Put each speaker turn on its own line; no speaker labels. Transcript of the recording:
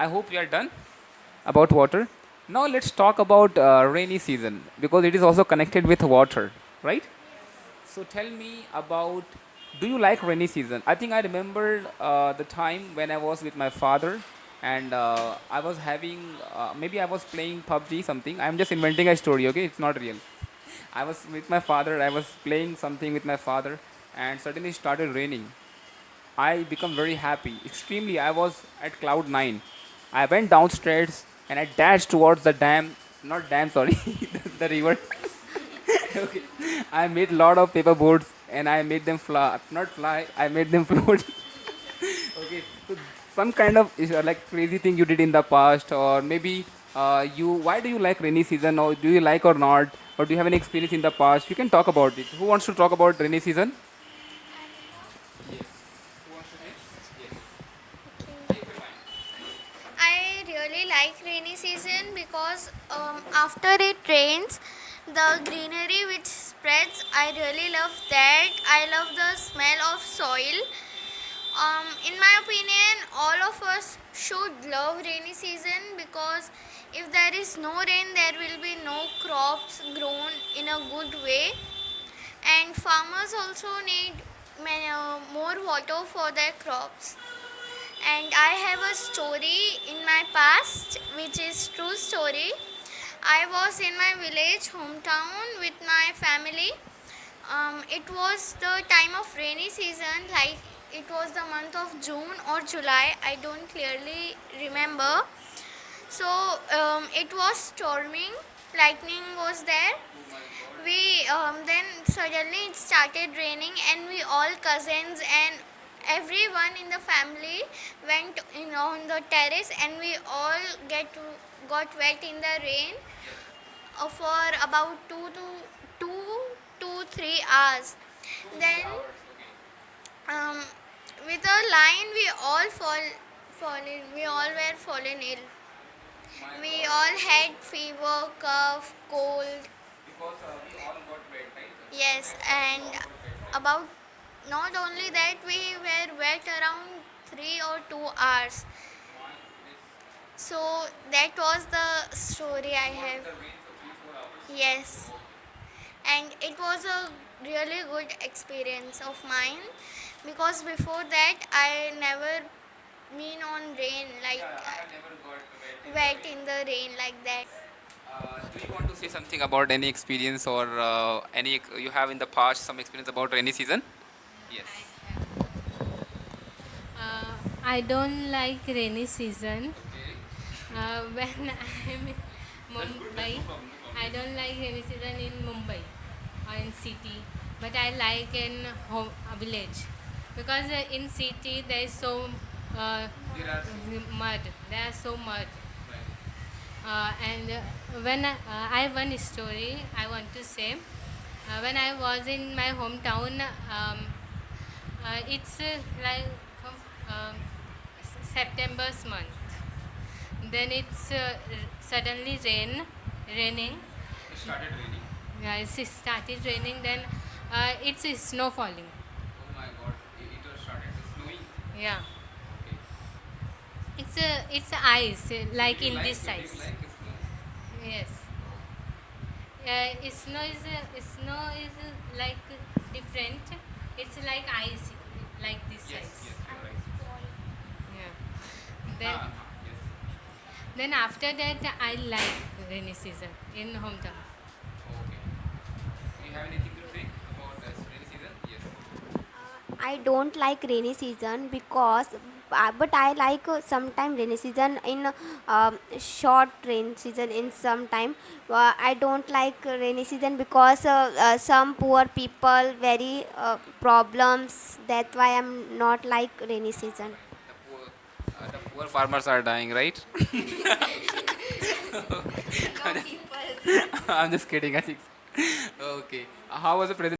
I hope you are done about water. Now let's talk about rainy season because it is also connected with water, right? So tell me about, do you like rainy season? I think I remembered the time when I was with my father and I was having, maybe I was playing PUBG something. I'm just inventing a story, okay? It's not real. I was with my father, I was playing something with my father and suddenly it started raining. I become very happy. Extremely, I was at cloud nine. I went downstairs and I dashed towards the dam. Not dam, sorry, the river. Okay. I made lot of paper boards and I made them fly. Not fly. I made them float. Okay. So some kind of like crazy thing you did in the past, or maybe you. Why do you like rainy season, or do you like or not, or do you have any experience in the past? You can talk about it. Who wants to talk about rainy season? Yes. Who wants to next? Yes. Take your time.
I really like rainy season because after it rains, the greenery which spreads, I really love that. I love the smell of soil. In my opinion, all of us should love rainy season because if there is no rain, there will be no crops grown in a good way, and farmers also need more water for their crops. And I have a story in my past which is true story. I was in my village hometown with my family. It was the time of rainy season, like it was the month of June or July, I don't clearly remember. So it was storming, lightning was there. We then suddenly it started raining and we all cousins and everyone in the family went in on the terrace and we all got wet in the rain for about 2 to 3 hours.
Two, three
Then
hours. Okay.
um, with a line we all fallen we all were fallen ill.
My
We
God.
all had fever, cough, cold.
Because we all got wet, right?
Yes,
Maximum we
and
all got wet, right?
about not only that, we were wet around 3 or 2 hours.
My goodness.
So that was the story I
You were in
have.
the rain for 3, 4 hours.
Yes,
Okay.
and it was a really good experience of mine because before that I never been on rain like
Yeah, I have never got wet in the
wet
rain.
in the rain like that.
Do you want to say something about any experience or any you have in the past some experience about rainy season? Yes.
I don't like rainy season.
Okay.
When I'm in
That's good. That's
Mumbai,
no problem. No problem.
I
Yes.
don't like rainy season in Mumbai or in city, but I like in home, village because in city there is so uh,
There are so
mud. There are so mud.
right.
And when I have one story I want to say. When I was in my hometown, it's like September's month. Then it's suddenly raining.
It started raining.
Yeah, it started raining. Then it's snow falling.
Oh my God! It was started snowing.
Yeah,
Okay.
it's ice like
Did you
in
like?
this
Did you
size.
like snow?
Yes. Snow is like different. It's like ice, like this
Yes.
size.
Yes. You're right.
Yeah. Then
Yes.
then after that, I like rainy season in hometown.
Okay. Do you have anything to say about this rainy season? Yes.
I don't like rainy season because but I like sometime rainy season in short rain season in some time. I don't like rainy season because some poor people very problems. That's why I'm not like rainy season.
The poor farmers are dying, right?
No people.
I'm just kidding. I think. Okay. How was the presentation?